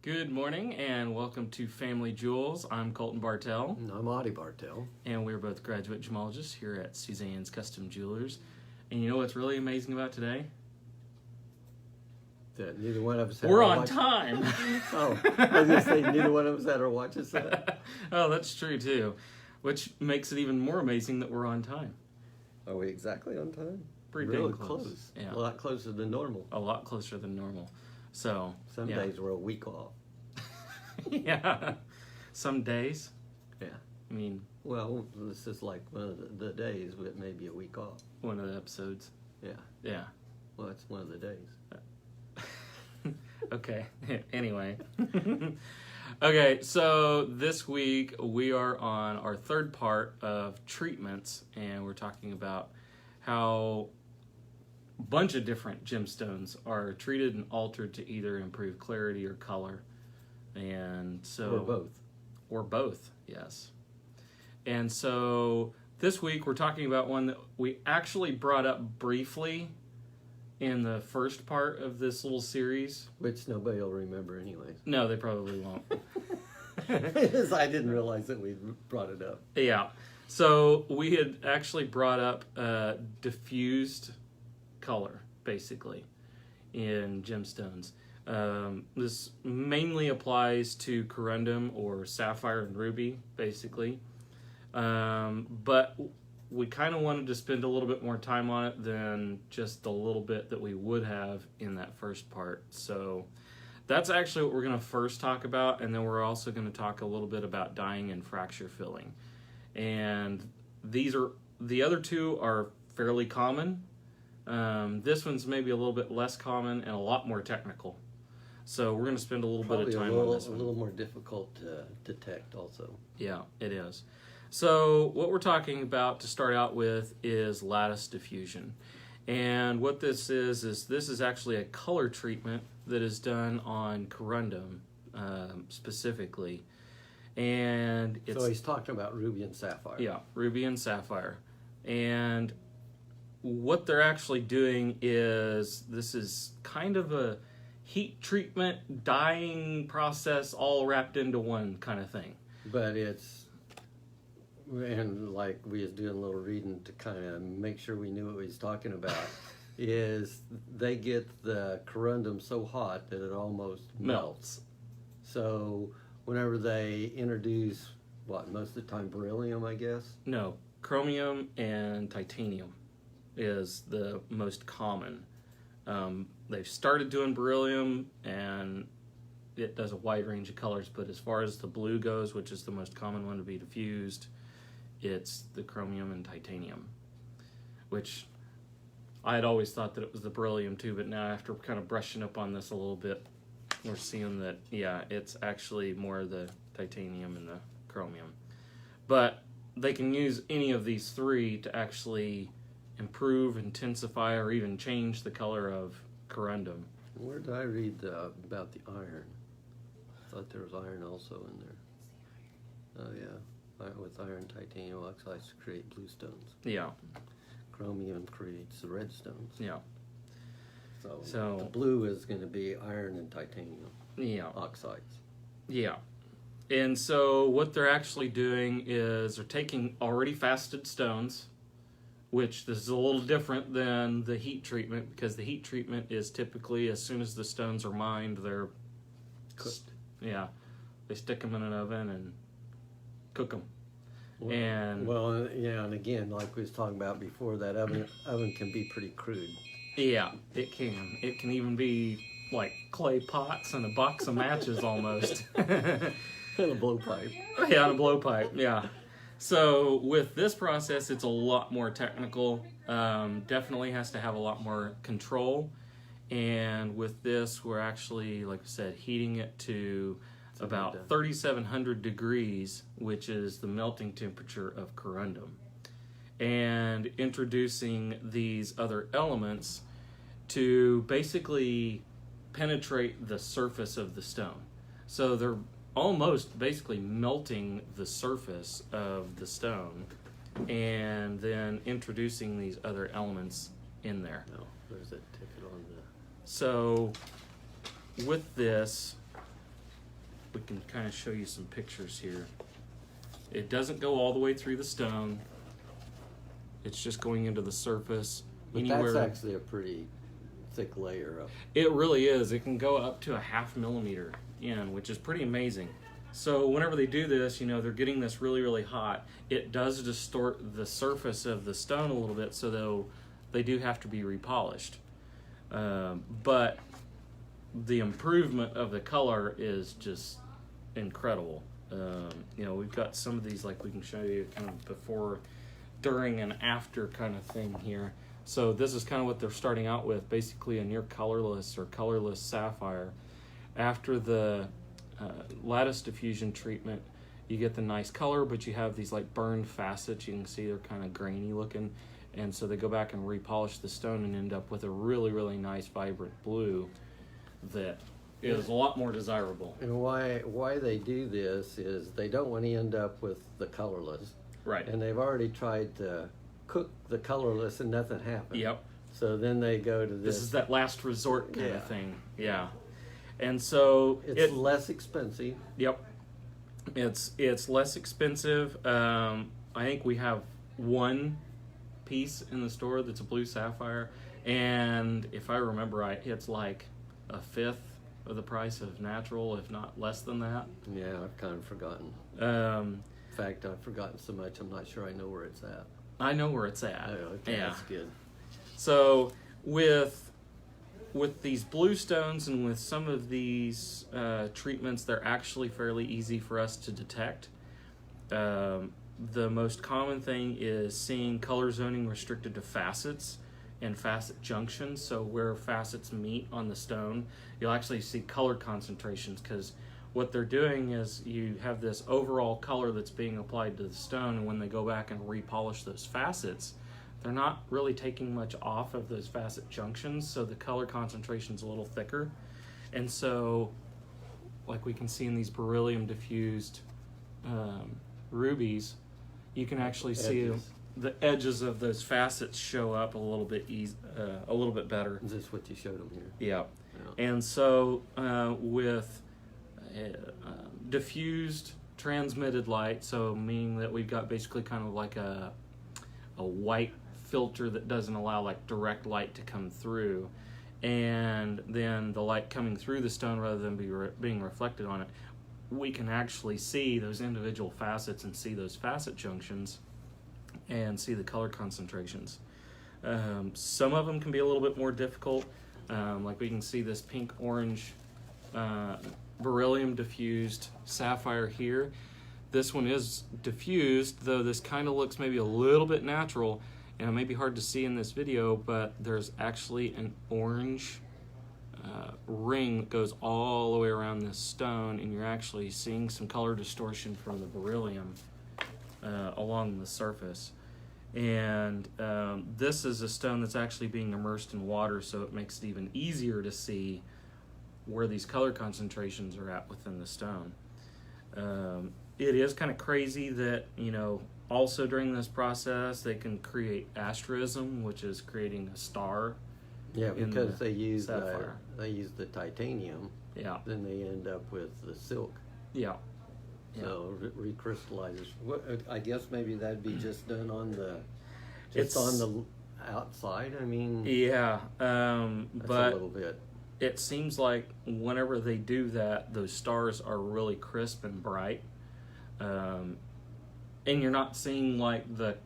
Good morning and welcome to Family Jewels. I'm Colton Bartell. And I'm Audie Bartell. And we're both graduate gemologists here at Suzanne's Custom Jewelers. And you know what's really amazing about today? That neither one of us had We're our on watch. time. Oh, I was going to say neither one of us had our watches set. Oh, that's true too. Which makes it even more amazing that we're on time. Are we exactly on time? Pretty really dang close. Yeah. A lot closer than normal. A lot closer than normal. So Some yeah. days we're a week off. Yeah. Some days. Yeah. I mean, Well, this is like one of the days with maybe a week off. one of the episodes. Yeah. Yeah. Well, it's one of the days. Okay. Anyway. Okay, so this week we are on our third part of treatments, and we're talking about how a bunch of different gemstones are treated and altered to either improve clarity or color. And so Or both. Or both, yes. And so this week we're talking about one that we actually brought up briefly in the first part of this little series. Which nobody will remember anyways. No, they probably won't. I didn't realize that we brought it up. Yeah. So we had actually brought up diffused color, basically, in gemstones. This mainly applies to corundum or sapphire and ruby, basically. But we kind of wanted to spend a little bit more time on it than just the little bit that we would have in that first part. So that's actually what we're going to first talk about, and then we're also going to talk a little bit about dyeing and fracture filling. And the other two are fairly common. This one's maybe a little bit less common and a lot more technical. So we're going to spend a little bit of time on this one. A little more difficult to detect also. Yeah, it is. So what we're talking about to start out with is lattice diffusion. And what this is actually a color treatment that is done on corundum specifically. And it's, So he's talking about ruby and sapphire. yeah, ruby and sapphire. And what they're actually doing is, this is kind of a heat treatment, dyeing process all wrapped into one kind of thing. But and like we was doing a little reading to kind of make sure we knew what he was talking about, is they get the corundum so hot that it almost melts. So whenever they introduce, most of the time beryllium, I guess? No, chromium and titanium is the most common. They've started doing beryllium, and it does a wide range of colors, but as far as the blue goes, which is the most common one to be diffused, it's the chromium and titanium, which I had always thought that it was the beryllium too, but now after kind of brushing up on this a little bit, we're seeing that, yeah, it's actually more the titanium and the chromium. But they can use any of these three to actually improve, intensify, or even change the color of corundum. Where did I read about the iron? I thought there was iron also in there. Oh yeah, with iron, titanium oxides to create blue stones. Yeah, Chromium creates the red stones. yeah, So the blue is going to be iron and titanium yeah, oxides. yeah. And so what they're actually doing is they're taking already faceted stones, which this is a little different than the heat treatment, because the heat treatment is typically as soon as the stones are mined, they're Cooked. Yeah, they stick them in an oven and cook them. Well, and again, like we was talking about before, that oven can be pretty crude. Yeah, it can. It can even be like clay pots and a box of matches almost. And a blowpipe. Yeah, on a blowpipe, yeah. So with this process, it's a lot more technical. Definitely has to have a lot more control. And with this, we're actually, like I said, heating it to about 3,700 degrees, which is the melting temperature of corundum, and introducing these other elements to basically penetrate the surface of the stone. So they're almost basically melting the surface of the stone and then introducing these other elements in there. No, there's that ticket on the... So with this, we can kind of show you some pictures here. It doesn't go all the way through the stone. It's just going into the surface. But that's actually a pretty thick layer of. It really is. It can go up to a 0.5 millimeter in, which is pretty amazing. So whenever they do this, they're getting this really, really hot. It does distort the surface of the stone a little bit, so they do have to be repolished. But the improvement of the color is just incredible. We've got some of these, like we can show you kind of before, during, and after kind of thing here. So this is kind of what they're starting out with, basically a near colorless or colorless sapphire. After the lattice diffusion treatment, you get the nice color, but you have these like burned facets. You can see they're kind of grainy looking, and so they go back and repolish the stone and end up with a really, really nice vibrant blue that is a lot more desirable. And why they do this is they don't want to end up with the colorless. Right. And they've already tried to cook the colorless and nothing happened. Yep. So then they go to this. This is that last resort kind of thing. Yeah. And so it's less expensive. Yep. It's less expensive. I think we have one piece in the store that's a blue sapphire, and if I remember right, it's like 1/5 of the price of natural, if not less than that. Yeah, I've kind of forgotten. In fact, I've forgotten so much, I'm not sure I know where it's at. I know where it's at. Oh, okay, yeah. That's good. So with these blue stones and with some of these treatments, they're actually fairly easy for us to detect. The most common thing is seeing color zoning restricted to facets and facet junctions. So where facets meet on the stone, you'll actually see color concentrations, because what they're doing is you have this overall color that's being applied to the stone, and when they go back and repolish those facets, they're not really taking much off of those facet junctions, so the color concentration's a little thicker. And so, like we can see in these beryllium diffused rubies, you can actually see the edges of those facets show up a little bit better. Is this what you showed them here? Yeah. And so with diffused transmitted light, so meaning that we've got basically kind of like a white filter that doesn't allow like direct light to come through, and then the light coming through the stone rather than being reflected on it, we can actually see those individual facets and see those facet junctions and see the color concentrations. Some of them can be a little bit more difficult, like we can see this pink orange beryllium diffused sapphire here. This one is diffused, though this kind of looks maybe a little bit natural, and it may be hard to see in this video, but there's actually an orange ring that goes all the way around this stone, and you're actually seeing some color distortion from the beryllium along the surface. And this is a stone that's actually being immersed in water, so it makes it even easier to see where these color concentrations are at within the stone. It is kind of crazy that, also during this process, they can create asterism, which is creating a star. Yeah, because they use the titanium. Yeah. Then they end up with the silk. Yeah. So recrystallizes. I guess maybe that'd be just done on the outside. I mean. Yeah. That's but a little bit. It seems like whenever they do that, those stars are really crisp and bright, and you're not seeing like the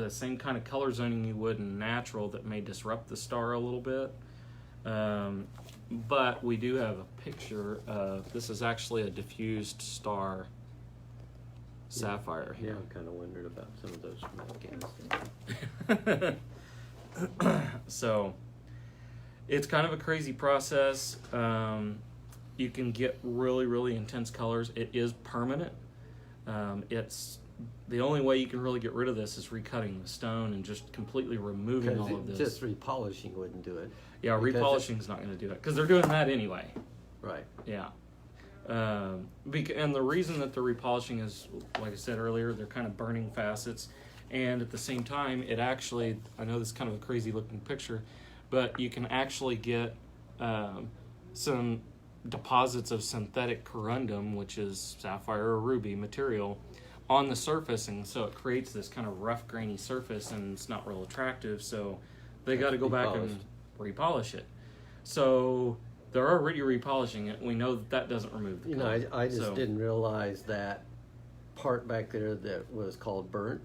same kind of color zoning you would in natural that may disrupt the star a little bit. But we do have a picture of, this is actually a diffused star sapphire here. Yeah, I'm kind of wondering about some of those from Afghanistan. So it's kind of a crazy process. You can get really, really intense colors. It is permanent. It's the only way you can really get rid of this is recutting the stone and just completely removing all of this. Just repolishing wouldn't do it. Yeah, repolishing is not going to do it because they're doing that anyway. Right. Yeah. And the reason that they're repolishing is, like I said earlier, they're kind of burning facets, and at the same time, it actually, I know this is kind of a crazy looking picture, but you can actually get some deposits of synthetic corundum, which is sapphire or ruby material, on the surface, and so it creates this kind of rough, grainy surface, and it's not real attractive. So they got to go back and repolish it. So they're already repolishing it. We know that doesn't remove the color. I just didn't realize that part back there that was called burnt,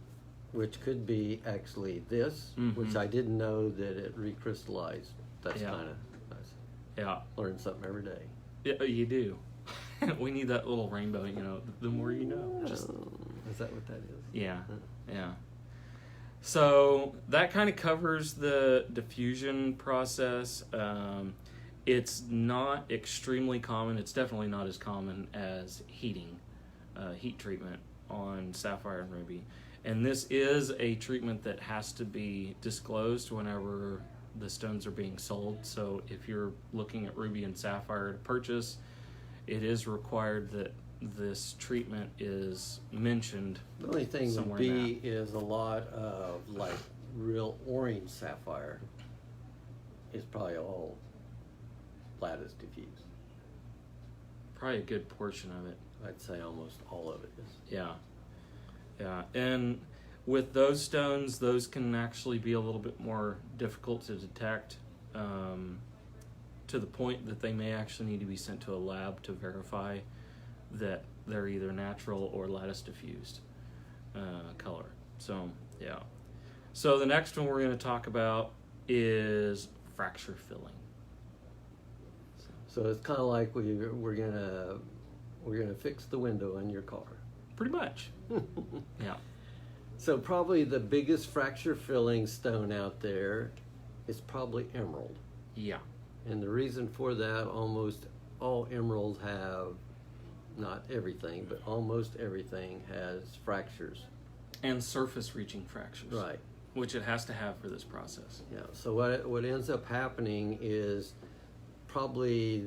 which could be actually this, which I didn't know that it recrystallized. That's kind of nice. Yeah. Learn something every day. Yeah, you do. We need that little rainbow, the more you know. Is that what that is? Yeah, yeah. So that kind of covers the diffusion process. It's not extremely common. It's definitely not as common as heat treatment on sapphire and ruby. And this is a treatment that has to be disclosed whenever the stones are being sold. So if you're looking at ruby and sapphire to purchase, it is required that this treatment is mentioned. The only thing would be is a lot of like real orange sapphire is probably all lattice diffused. Probably a good portion of it. I'd say almost all of it is. Yeah. Yeah. And with those stones, those can actually be a little bit more difficult to detect, to the point that they may actually need to be sent to a lab to verify that they're either natural or lattice diffused color. So, yeah. So the next one we're going to talk about is fracture filling. So it's kind of like we're gonna fix the window in your car. Pretty much. Yeah. So probably the biggest fracture filling stone out there is probably emerald. Yeah. And the reason for that, almost all emeralds have, not everything, but almost everything has fractures. And surface reaching fractures. Right. Which it has to have for this process. Yeah. So what ends up happening is probably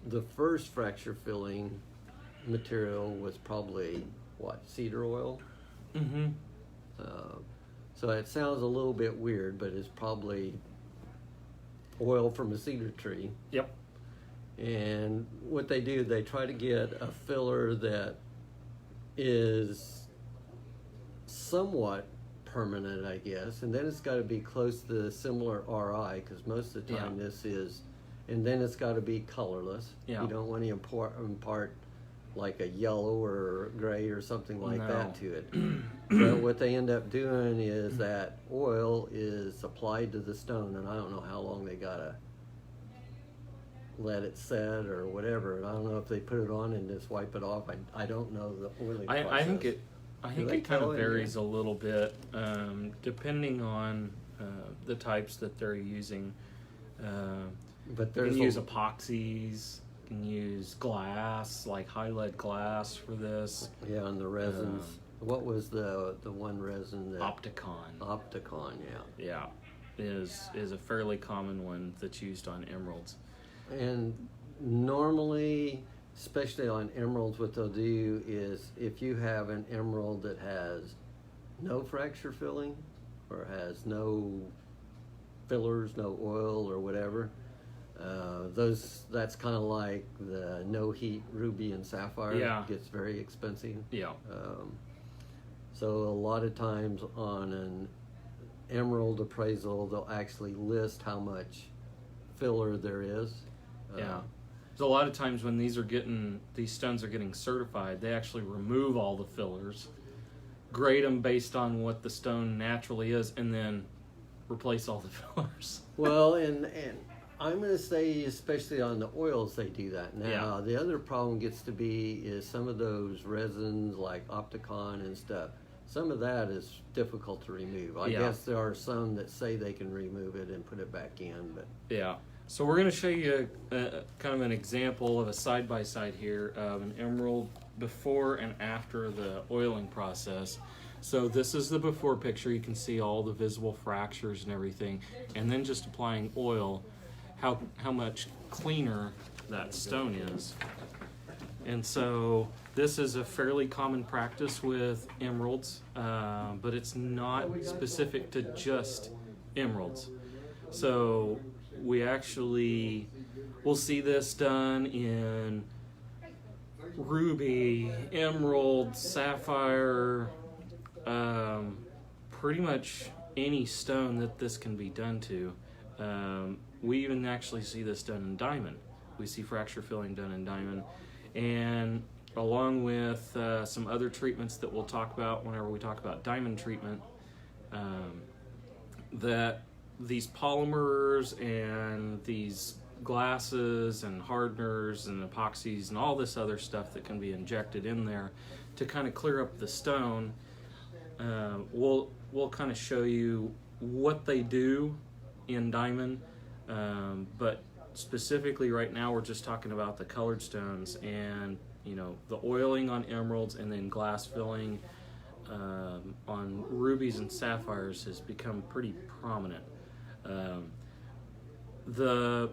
the first fracture filling material was probably cedar oil. Mm-hmm. So it sounds a little bit weird, but it's probably oil from a cedar tree. Yep. And what they do, they try to get a filler that is somewhat permanent, I guess, and then it's got to be close to the similar RI, because most of the time this is, and then it's got to be colorless. Yeah. You don't want to impart like a yellow or gray or something like that to it. But what they end up doing is that oil is applied to the stone, and I don't know how long they gotta let it set or whatever. And I don't know if they put it on and just wipe it off. I don't know the oiling process. I think it kind of varies a little bit, depending on the types that they're using. But you can use epoxies. You can use glass, like high lead glass for this. Yeah, and the resins. What was the one resin that? Opticon. Opticon, yeah. Yeah, is a fairly common one that's used on emeralds. And normally, especially on emeralds, what they'll do is if you have an emerald that has no fracture filling or has no fillers, no oil or whatever, that's kind of like the no heat ruby and sapphire. Yeah. It gets very expensive. Yeah. So a lot of times on an emerald appraisal, they'll actually list how much filler there is. Yeah. So a lot of times when these stones are getting certified, they actually remove all the fillers, grade them based on what the stone naturally is, and then replace all the fillers. Well, and I'm going to say, especially on the oils, they do that. Now, the other problem gets to be is some of those resins like Opticon and stuff. Some of that is difficult to remove. I guess there are some that say they can remove it and put it back in, but yeah. So we're going to show you kind of an example of a side-by-side here of an emerald before and after the oiling process. So this is the before picture. You can see all the visible fractures and everything. And then just applying oil, how much cleaner that stone is. And so this is a fairly common practice with emeralds, but it's not specific to just emeralds. So we actually We'll see this done in ruby, emerald, sapphire, pretty much any stone that this can be done to. We even actually see this done in diamond. We see fracture filling done in diamond, and along with some other treatments that we'll talk about whenever we talk about diamond treatment, that these polymers and these glasses and hardeners and epoxies and all this other stuff that can be injected in there to kind of clear up the stone. We'll kind of show you what they do in diamond, but specifically right now we're just talking about the colored stones, and the oiling on emeralds and then glass filling on rubies and sapphires has become pretty prominent. The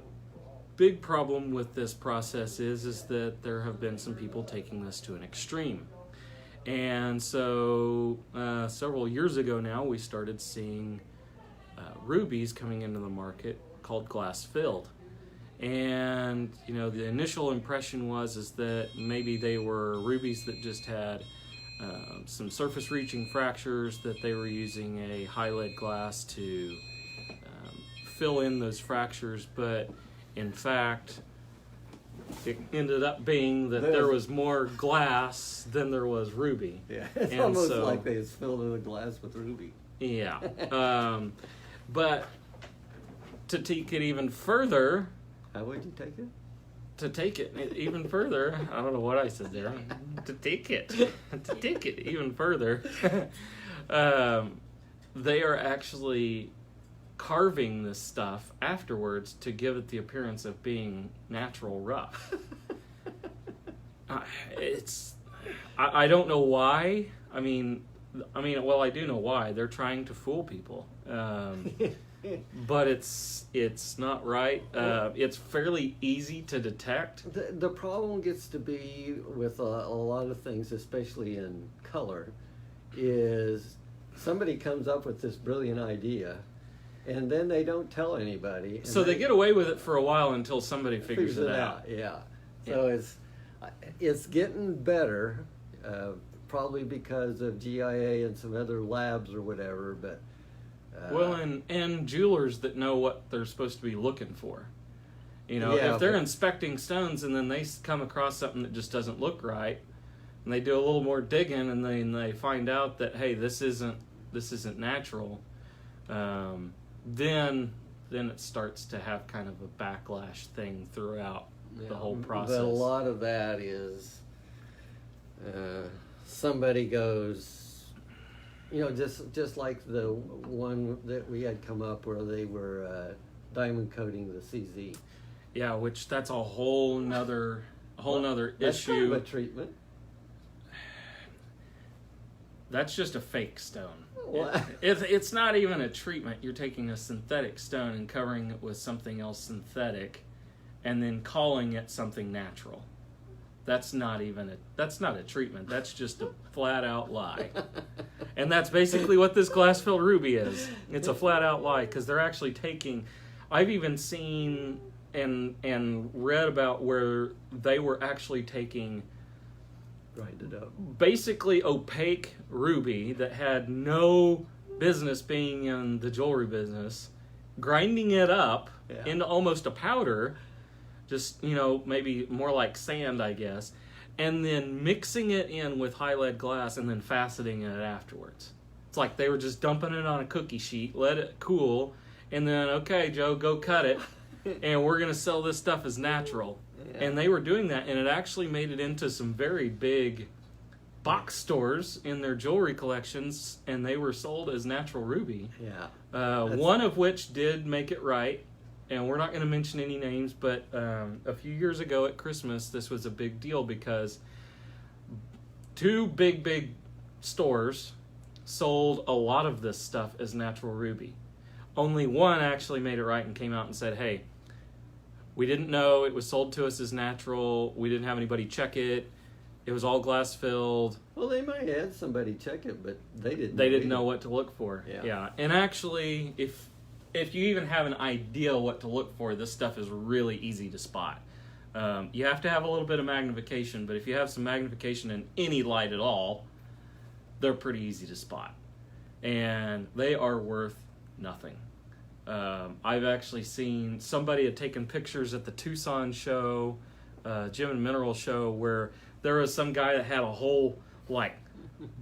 big problem with this process is that there have been some people taking this to an extreme. And so several years ago now, we started seeing rubies coming into the market called glass filled. And the initial impression was that maybe they were rubies that just had some surface reaching fractures, that they were using a high lead glass to fill in those fractures, but in fact it ended up being that there was more glass than there was ruby. Yeah, it's and almost so, like they filled in the glass with ruby. Yeah. But to take it even further, how would you take it? To take it even further, I don't know what I said there. To take it even further, they are actually carving this stuff afterwards to give it the appearance of being natural rough. I don't know why. I mean, well, I do know why. They're trying to fool people. But it's not right. It's fairly easy to detect. The problem gets to be with a lot of things, especially in color, is somebody comes up with this brilliant idea, and then they don't tell anybody. So they get away with it for a while until somebody figures it out. Yeah. So it's getting better, probably because of GIA and some other labs or whatever, but well, and jewelers that know what they're supposed to be looking for. If they're inspecting stones and then they come across something that just doesn't look right, and they do a little more digging, and then they find out that, hey, this isn't natural, then it starts to have kind of a backlash thing throughout the whole process. But a lot of that is somebody goes, just like the one that we had come up where they were diamond coating the CZ. Yeah, which that's a whole nother That's issue. kind of a treatment. That's just a fake stone. What? It's not even a treatment. You're taking a synthetic stone and covering it with something else synthetic, and then calling it something natural. That's not a treatment. That's just a flat out lie. And that's basically what this glass filled ruby is. It's a flat out lie, because they're actually taking, I've even seen and read about where they were actually taking, grind it up, basically opaque ruby that had no business being in the jewelry business, grinding it up into almost a powder, just, maybe more like sand, I guess, and then mixing it in with high lead glass and then faceting it afterwards. It's like they were just dumping it on a cookie sheet, let it cool, and then, okay, Joe, go cut it, and we're going to sell this stuff as natural. Yeah. And they were doing that, and it actually made it into some very big box stores in their jewelry collections, and they were sold as natural ruby. Yeah. One of which did make it right. And we're not going to mention any names, but a few years ago at Christmas, this was a big deal because two big stores sold a lot of this stuff as natural ruby. Only one actually made it right and came out and said, hey, we didn't know it was sold to us as natural. We didn't have anybody check it. It was all glass filled. Well, they might have had somebody check it, but they didn't. They didn't know what to look for. Yeah. And actually, if if you even have an idea what to look for, this stuff is really easy to spot. You have to have a little bit of magnification, but if you have some magnification in any light at all, they're pretty easy to spot. And they are worth nothing. I've actually seen somebody had taken pictures at the Tucson show, Gem and Mineral show, where there was some guy that had a whole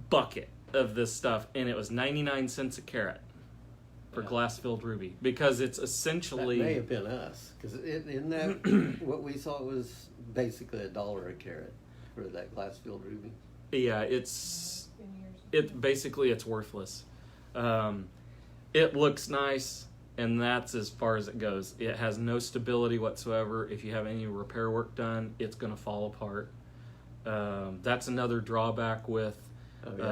bucket of this stuff, and it was 99 cents a carat for glass-filled ruby, because it's essentially... That may have been us, because in that, what we saw was basically $1 a carat for that glass-filled ruby. Yeah, it's worthless. It looks nice, and that's as far as it goes. It has no stability whatsoever. If you have any repair work done, it's going to fall apart. That's another drawback with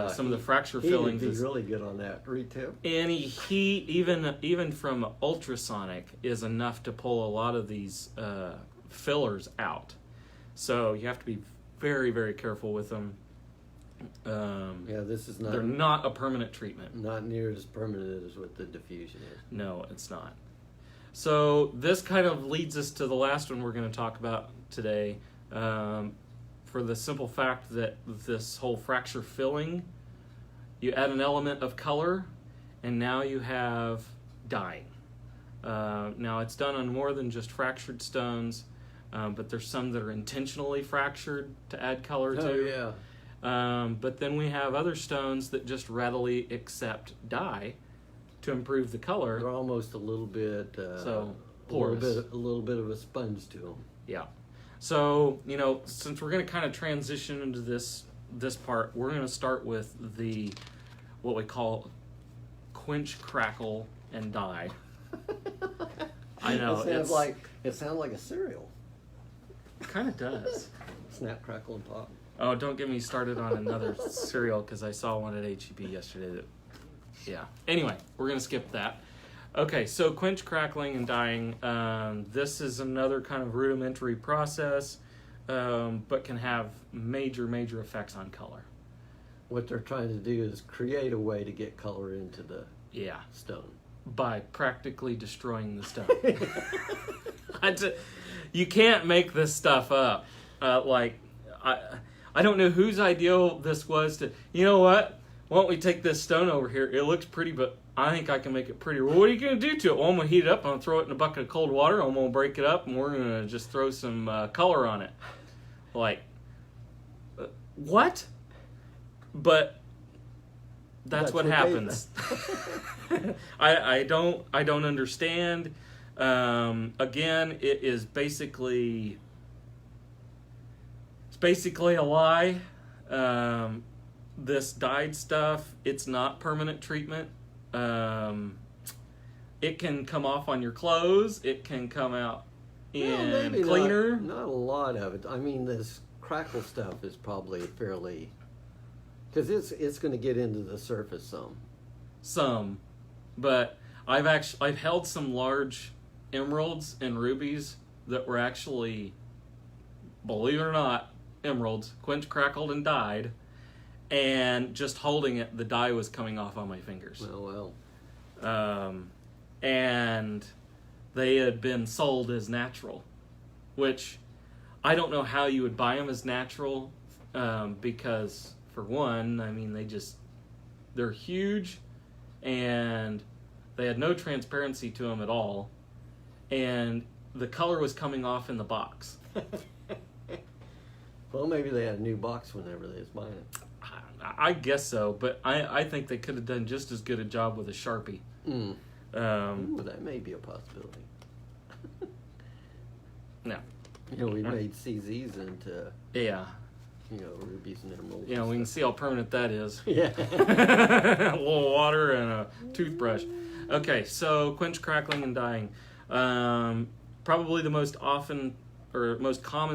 some of the fracture fillings. He'd be really good on that retail. Any heat, even from ultrasonic, is enough to pull a lot of these fillers out. So you have to be very, very careful with them. This is not... They're not a permanent treatment. Not near as permanent as what the diffusion is. No, it's not. So this kind of leads us to the last one we're going to talk about today. For the simple fact that this whole fracture filling, you add an element of color, and now you have dyeing. Now it's done on more than just fractured stones, but there's some that are intentionally fractured to add color to. Oh, yeah. But then we have other stones that just readily accept dye to improve the color. They're almost a little bit porous. A little bit of a sponge to them. Yeah. So, since we're going to kind of transition into this part, we're going to start with what we call quench, crackle, and dye. I know. It sounds like a cereal. It kind of does. Snap, crackle, and pop. Oh, don't get me started on another cereal, because I saw one at HEB yesterday yeah. Anyway, we're going to skip that. Okay, so quench, crackling, and dyeing. This is another kind of rudimentary process, but can have major, major effects on color. What they're trying to do is create a way to get color into the stone. By practically destroying the stone. You can't make this stuff up. I don't know whose idea this was to, you know what? Why don't we take this stone over here? It looks pretty, but I think I can make it prettier. Well, what are you going to do to it? Well, I'm going to heat it up. I'm going to throw it in a bucket of cold water. I'm going to break it up, and we're going to just throw some color on it. What? But that's what happens. I don't understand. Again, it is basically a lie. This dyed stuff, it's not permanent treatment. It can come off on your clothes. It can come out in cleaner. Not a lot of it. I mean, this crackle stuff is probably fairly, because it's going to get into the surface some. But I've held some large emeralds and rubies that were actually, believe it or not, emeralds, quench, crackled, and dyed. And just holding it, the dye was coming off on my fingers. Oh, well. And they had been sold as natural, which I don't know how you would buy them as natural, because, for one, I mean, they're huge, and they had no transparency to them at all, and the color was coming off in the box. Well, maybe they had a new box whenever they was buying it. I guess so, but I think they could have done just as good a job with a Sharpie. That may be a possibility. No. We made CZs into rubies and emeralds. We can see how permanent that is. Yeah. A little water and a toothbrush. Okay, so quench, crackling, and dyeing. Probably the most common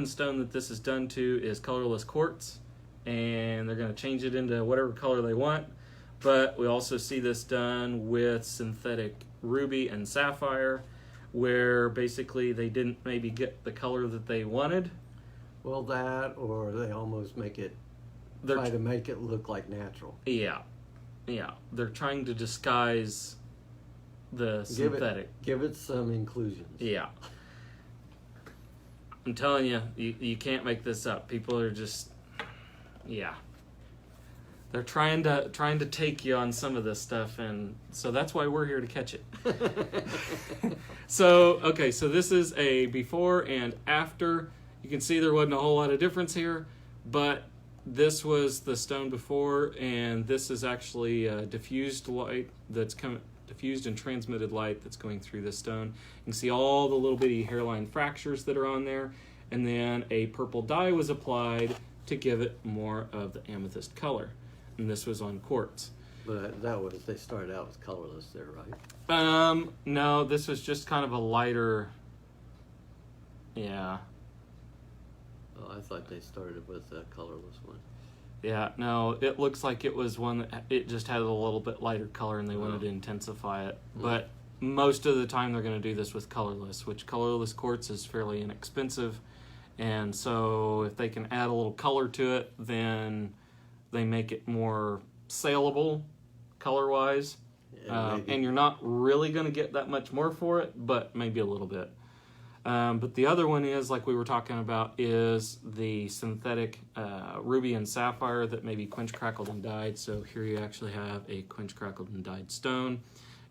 stone that this is done to is colorless quartz. And they're going to change it into whatever color they want. But we also see this done with synthetic ruby and sapphire, where basically they didn't maybe get the color that they wanted. Well, that, or they almost try to make it look like natural. Yeah. They're trying to disguise the synthetic. Give it some inclusions. Yeah. I'm telling you, you can't make this up. People are just, yeah. They're trying to take you on some of this stuff, and so that's why we're here to catch it. So this is a before and after. You can see there wasn't a whole lot of difference here, but this was the stone before, and this is actually diffused light that's diffused and transmitted light that's going through the stone. You can see all the little bitty hairline fractures that are on there, and then a purple dye was applied to give it more of the amethyst color, and this was on quartz. But they started out with colorless there, right? No, this was just kind of a lighter, yeah. Oh, I thought they started with a colorless one. Yeah, no, it looks like it was one that it just had a little bit lighter color and they wanted to intensify it. But most of the time they're going to do this with colorless, which colorless quartz is fairly inexpensive. And so if they can add a little color to it, then they make it more saleable color-wise. And you're not really going to get that much more for it, but maybe a little bit. But the other one is, like we were talking about, is the synthetic ruby and sapphire that may be quench, crackled, and dyed. So here you actually have a quench, crackled, and dyed stone,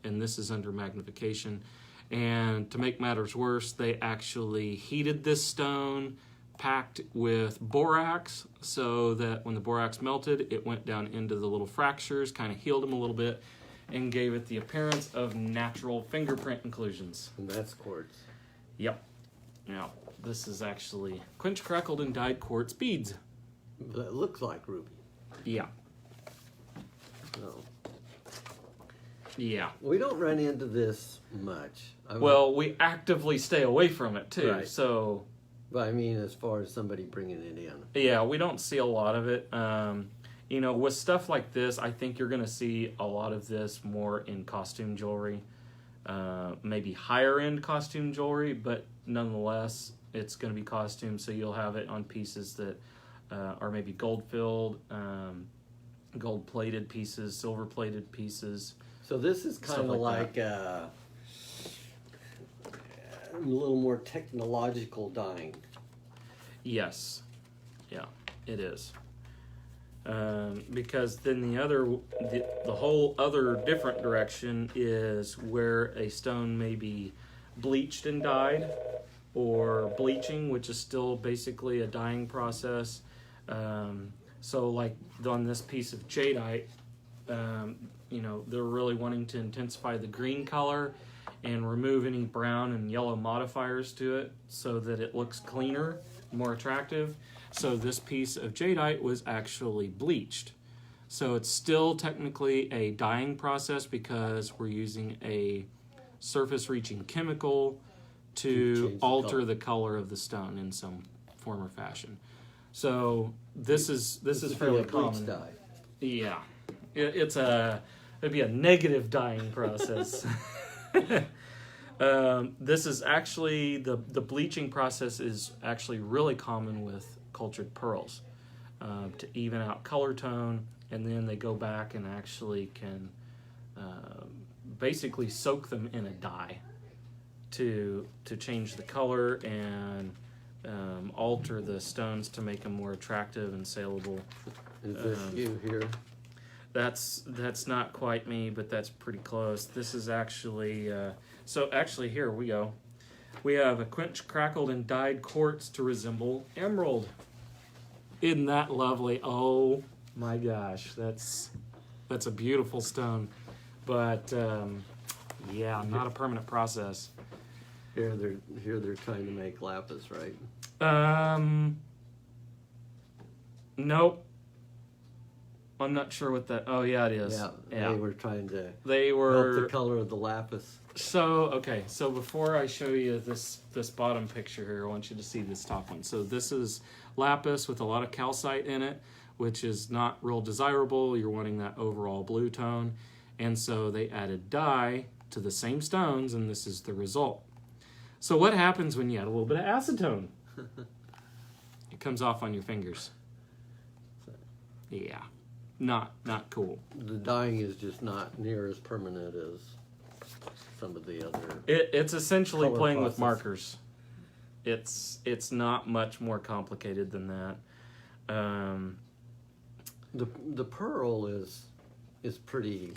and this is under magnification. And to make matters worse, they actually heated this stone, packed with borax, so that when the borax melted, it went down into the little fractures, kind of healed them a little bit, and gave it the appearance of natural fingerprint inclusions. And that's quartz. Yep. Now, this is actually quench, crackled, and dyed quartz beads. That looks like ruby. Yeah. So, yeah. we don't run into this much. Well, we actively stay away from it, too. Right. So, but I mean, as far as somebody bringing it in. yeah, we don't see a lot of it. You know, with stuff like this, I think you're going to see a lot of this more in costume jewelry. Maybe higher end costume jewelry, but nonetheless, it's going to be costume, so you'll have it on pieces that are maybe gold filled, gold plated pieces, silver plated pieces. So this is kind of like a little more technological dyeing. Yes, yeah, it is. Because then the whole other different direction is where a stone may be bleached and dyed, or bleaching, which is still basically a dyeing process. So like on this piece of jadeite, you know, they're really wanting to intensify the green color and remove any brown and yellow modifiers to it so that it looks cleaner, more attractive. So this piece of jadeite was actually bleached. So it's still technically a dyeing process because we're using a surface-reaching chemical to alter the color of the stone in some form or fashion. So this is fairly common. Dye. Yeah, it'd be a negative dyeing process. This is actually the bleaching process is actually really common with cultured pearls to even out color tone, and then they go back and actually can basically soak them in a dye to change the color and alter the stones to make them more attractive and saleable. Is this you here? That's not quite me, but that's pretty close. This is actually so actually here we go. We have a quench, crackled, and dyed quartz to resemble emerald. Isn't that lovely? Oh my gosh, that's a beautiful stone, but yeah, not a permanent process. Here they're trying to make lapis, right? Nope. I'm not sure what that. Oh yeah, it is. Yeah. They were trying to help the color of the lapis. So before I show you this bottom picture here, I want you to see this top one. So this is lapis with a lot of calcite in it, which is not real desirable. You're wanting that overall blue tone, and so they added dye to the same stones, and this is the result. So what happens when you add a little bit of acetone? It comes off on your fingers. Yeah, not cool. The dyeing is just not near as permanent as some of the other. It's essentially Color playing with process. markers. It's not much more complicated than that. The pearl is pretty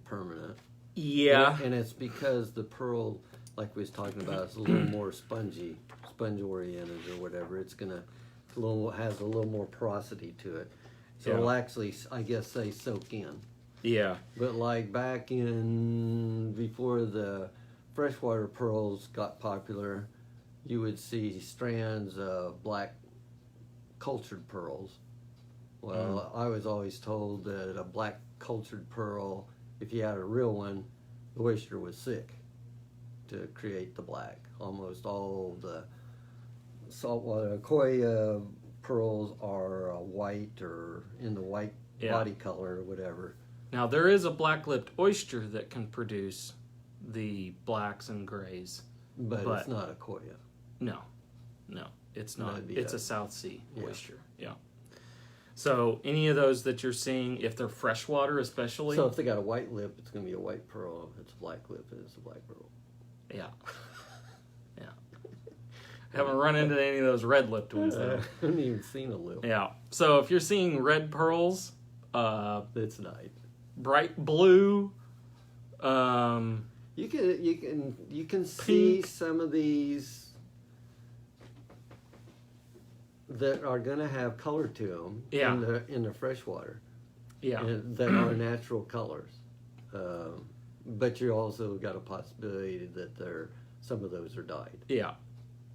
permanent. Yeah. And it's because the pearl, like we was talking about, is a little more sponge oriented or whatever. It's has a little more porosity to it, so Yeah. it'll actually, I guess, they soak in. Yeah. But like back in before the freshwater pearls got popular, you would see strands of black cultured pearls. Well, I was always told that a black cultured pearl, if you had a real one, the oyster was sick to create the black. Almost all the saltwater koi pearls are white or in the white body color or whatever. Now there is a black-lipped oyster that can produce the blacks and grays. But it's not a koi. No, it's not. That'd be It's a South Sea Yeah. oyster. Yeah. So any of those that you're seeing, if they're freshwater especially, So if they got a white lip, it's going to be a white pearl. If it's a black lip, it's a black pearl. yeah. Yeah. Haven't run into any of those red-lipped ones I though. haven't even seen a lip. Yeah. So if you're seeing red pearls, It's night. bright blue, You can see Pink. some of these that are going to have color to them Yeah. in the freshwater. yeah. And that are natural colors. But you also got a possibility that some of those are dyed. Yeah.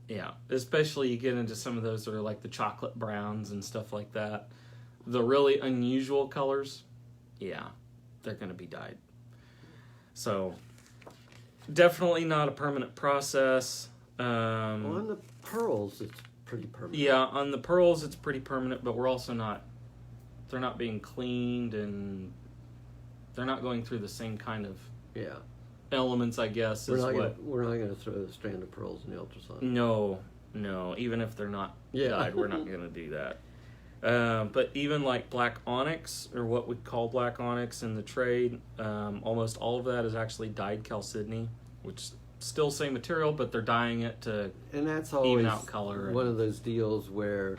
Yeah. Especially you get into some of those that are like the chocolate browns and stuff like that. The really unusual colors, yeah, they're going to be dyed. So, definitely not a permanent process. Well, on the pearls, it's pretty permanent. Yeah, on the pearls it's pretty permanent, but we're also they're not being cleaned and they're not going through the same kind of Yeah. elements, I guess, We're as not what... going to throw a strand of pearls in the ultrasound. No, even if they're not Yeah. dyed, we're not going to do that. But even like black onyx, or what we call black onyx in the trade, almost all of that is actually dyed chalcedony, which still same material, but they're dyeing it to And that's always out color one of those deals where,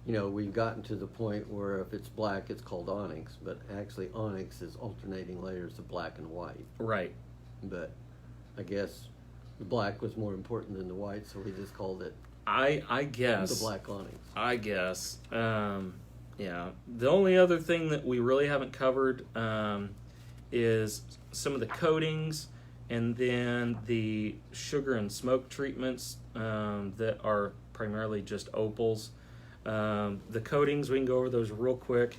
we've gotten to the point where if it's black, it's called onyx, but actually onyx is alternating layers of black and white. right. But I guess the black was more important than the white, so we just called it I guess the black onyx. I guess. Yeah. The only other thing that we really haven't covered is some of the coatings and then the sugar and smoke treatments that are primarily just opals. The coatings, we can go over those real quick.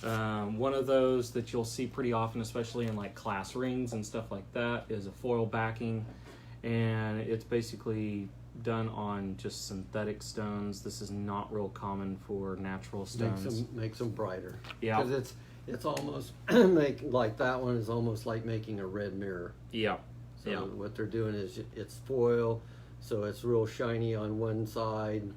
One of those that you'll see pretty often, especially in like class rings and stuff like that, is a foil backing. And it's basically done on just synthetic stones. This is not real common for natural stones. Makes them brighter. Yeah. Because it's almost like that one is almost like making a red mirror. Yeah. So Yeah. what they're doing is it's foil, so it's real shiny on one side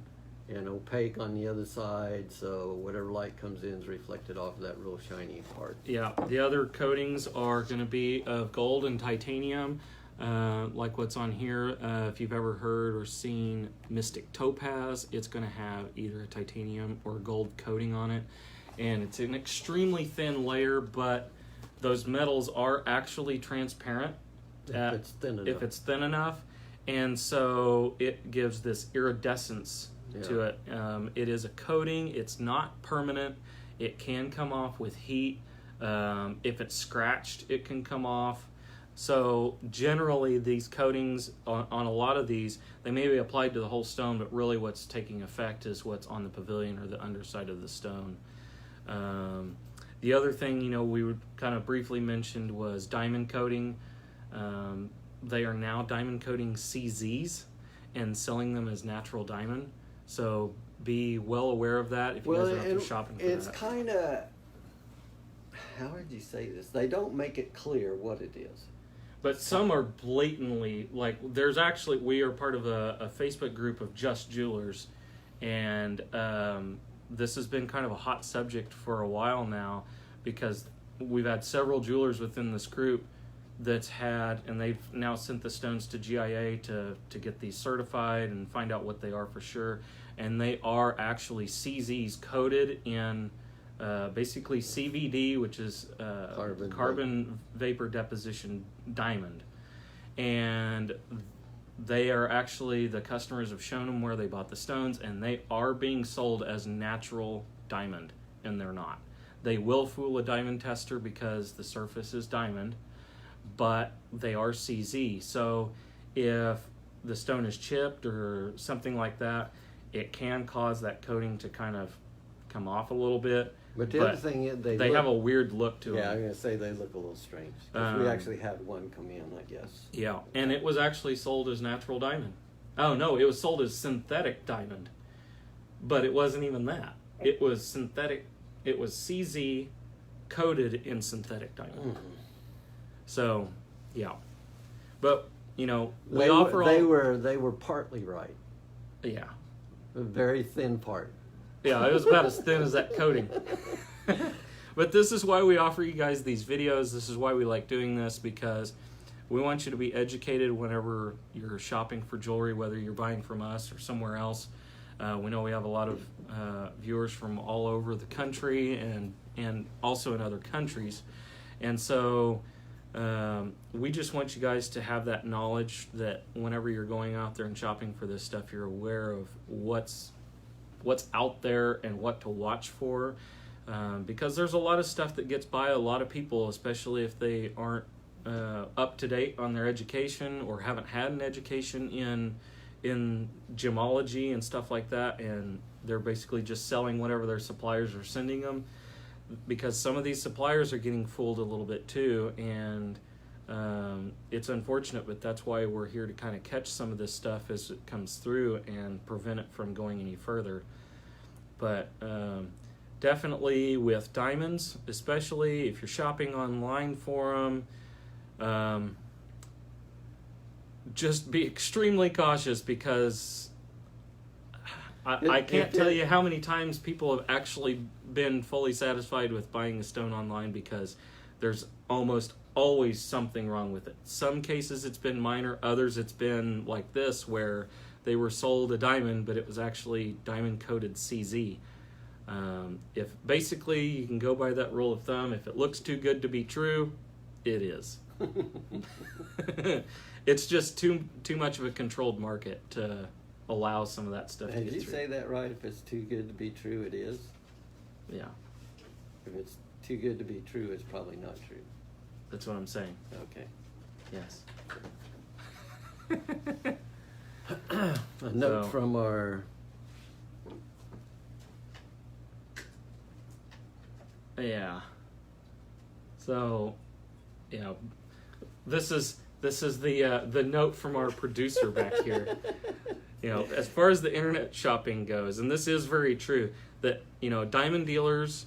and opaque on the other side. So whatever light comes in is reflected off of that real shiny part. Yeah. The other coatings are going to be of gold and titanium, like what's on here. If you've ever heard or seen Mystic Topaz, it's going to have either a titanium or gold coating on it. And it's an extremely thin layer, but those metals are actually transparent. If it's thin enough. If it's thin enough. And so it gives this iridescence to it. It is a coating. It's not permanent. It can come off with heat. If it's scratched, it can come off. So generally these coatings on a lot of these, they may be applied to the whole stone, but really what's taking effect is what's on the pavilion or the underside of the stone. The other thing, we would kind of briefly mentioned was diamond coating. They are now diamond coating CZs and selling them as natural diamond. So be well aware of that if you guys are out there shopping for it's that. kind of, how would you say this? They don't make it clear what it is. But some are blatantly, like, we are part of a Facebook group of Just Jewelers, and this has been kind of a hot subject for a while now because we've had several jewelers within this group that's had, and they've now sent the stones to GIA to get these certified and find out what they are for sure. And they are actually CZs coated in basically CVD, which is carbon vapor deposition diamond. And they are actually, the customers have shown them where they bought the stones, and they are being sold as natural diamond, and they're not. They will fool a diamond tester because the surface is diamond, but they are CZ. So if the stone is chipped or something like that, it can cause that coating to kind of come off a little bit. But the other thing is they have a weird look to them. Yeah, I'm going to say they look a little strange. 'Cause we actually had one come in, I guess. Yeah, and it was actually sold as natural diamond. Oh, no, it was sold as synthetic diamond. But it wasn't even that. It was synthetic. It was CZ coated in synthetic diamond. Mm-hmm. So, yeah. But, you know, They were partly right. Yeah. A very thin part. Yeah, it was about as thin as that coating. But this is why we offer you guys these videos. This is why we like doing this, because we want you to be educated whenever you're shopping for jewelry, whether you're buying from us or somewhere else. We know we have a lot of viewers from all over the country and also in other countries. And so we just want you guys to have that knowledge that whenever you're going out there and shopping for this stuff, you're aware of what's out there and what to watch for, because there's a lot of stuff that gets by a lot of people, especially if they aren't up to date on their education or haven't had an education in gemology and stuff like that, and they're basically just selling whatever their suppliers are sending them, because some of these suppliers are getting fooled a little bit too, and it's unfortunate, but that's why we're here to kind of catch some of this stuff as it comes through and prevent it from going any further. But definitely with diamonds, especially if you're shopping online for them, just be extremely cautious, because I can't tell you how many times people have actually been fully satisfied with buying a stone online, because there's almost always something wrong with it. Some cases it's been minor, others it's been like this, where they were sold a diamond, but it was actually diamond coated CZ. If basically you can go by that rule of thumb, if it looks too good to be true, it is. It's just too much of a controlled market to allow some of that stuff to get Did you through. say that right? If it's too good to be true, it is? Yeah, If it's too good to be true, it's probably not true. that's what I'm saying. Okay. Yes. A note So- from our... Yeah. So, you know, this is the note from our producer back here. You know, as far as the internet shopping goes, and this is very true, that, you know, diamond dealers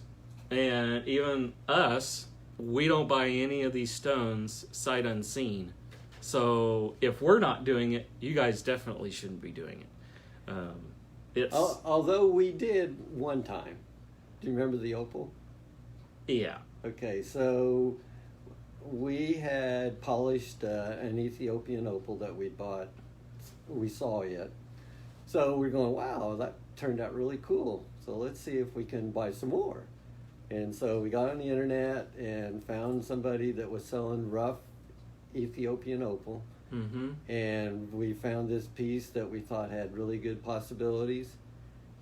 and even us, we don't buy any of these stones sight unseen. So if we're not doing it, you guys definitely shouldn't be doing it. It's Although we did one time. Do you remember the opal? yeah. Okay, so we had polished an Ethiopian opal that we bought. We saw it. So we're going, wow, that turned out really cool. So let's see if we can buy some more. And so we got on the internet and found somebody that was selling rough Ethiopian opal. Mm-hmm. And we found this piece that we thought had really good possibilities.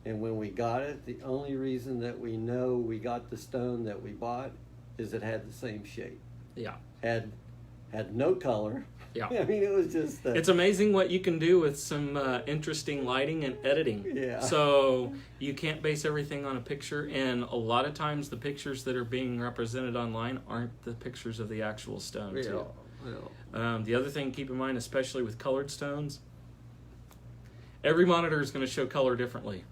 And when we got it, the only reason that we know we got the stone that we bought is it had the same shape. Yeah. Had no color. Yeah. I mean, it was just... It's amazing what you can do with some interesting lighting and editing. Yeah. So you can't base everything on a picture, and a lot of times the pictures that are being represented online aren't the pictures of the actual stone, too. The other thing to keep in mind, especially with colored stones, every monitor is going to show color differently.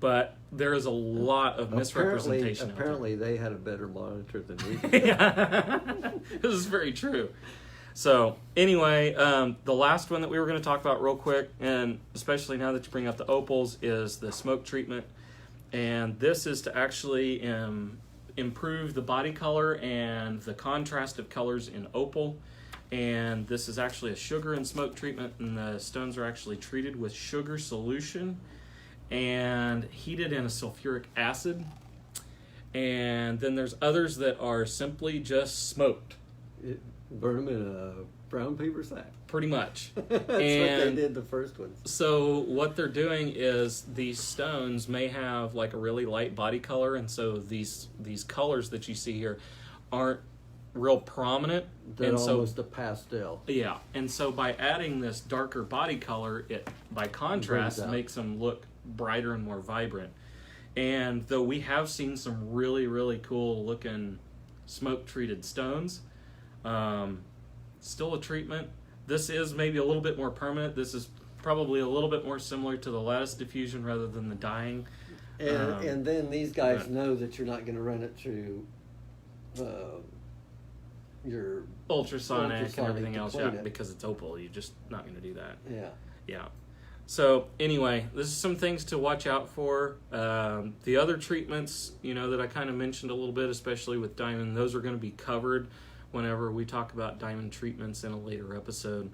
But there is a lot of misrepresentation. Apparently they had a better monitor than we did. Yeah. This is very true. So anyway, the last one that we were going to talk about real quick, and especially now that you bring up the opals, is the smoke treatment. And this is to actually improve the body color and the contrast of colors in opal. And this is actually a sugar and smoke treatment, and the stones are actually treated with sugar solution and heated in a sulfuric acid. And then there's others that are simply just smoked. Burn them in a brown paper sack. Pretty much. That's what they did the first ones. So what they're doing is these stones may have like a really light body color, and so these colors that you see here aren't real prominent. They're and almost a pastel. Yeah, and so by adding this darker body color, it by contrast makes them look brighter and more vibrant. And though we have seen some really, really cool looking smoke treated stones, still a treatment. This is maybe a little bit more permanent. This is probably a little bit more similar to the lattice diffusion rather than the dyeing. And then these guys know that you're not going to run it through your ultrasonic and everything else, because it's opal. You're just not going to do that. Yeah. So anyway, this is some things to watch out for. The other treatments, that I kind of mentioned a little bit, especially with diamond, those are going to be covered whenever we talk about diamond treatments in a later episode.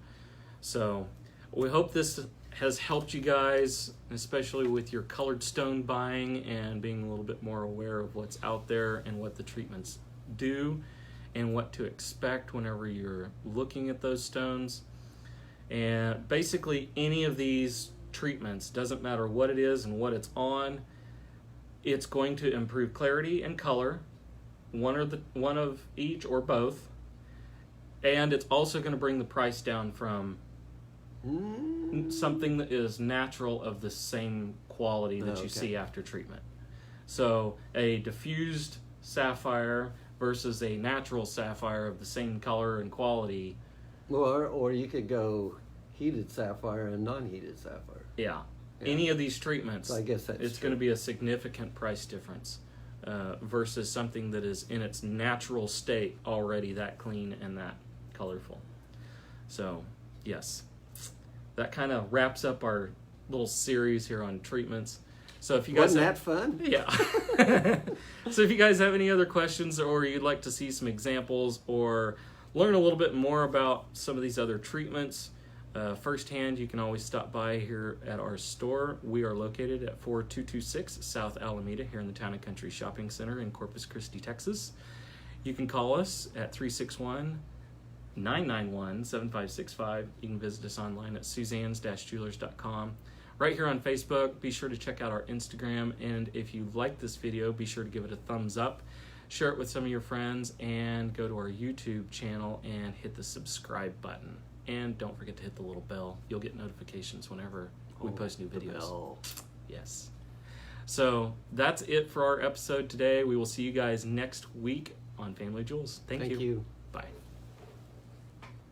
So we hope this has helped you guys, especially with your colored stone buying and being a little bit more aware of what's out there and what the treatments do and what to expect whenever you're looking at those stones. And basically any of these treatments, doesn't matter what it is and what it's on, it's going to improve clarity and color, one of each or both, and it's also going to bring the price down from something that is natural of the same quality that you see after treatment. So a diffused sapphire versus a natural sapphire of the same color and quality. Or you could go heated sapphire and non-heated sapphire. Yeah. Any of these treatments, so I guess it's going to be a significant price difference versus something that is in its natural state already that clean and that colorful. So, yes. That kind of wraps up our little series here on treatments. So if you guys Wasn't that fun? Yeah. So if you guys have any other questions, or you'd like to see some examples or learn a little bit more about some of these other treatments firsthand, you can always stop by here at our store. We are located at 4226 South Alameda here in the Town and Country Shopping Center in Corpus Christi, Texas. You can call us at 361-991-7565. You can visit us online at suzannes-jewelers.com. Right here on Facebook, be sure to check out our Instagram, and if you like this video, be sure to give it a thumbs up, share it with some of your friends, and go to our YouTube channel and hit the subscribe button. And don't forget to hit the little bell. You'll get notifications whenever we post new videos. Bell. Yes. So that's it for our episode today. We will see you guys next week on Family Jewels. Thank you. you. Bye.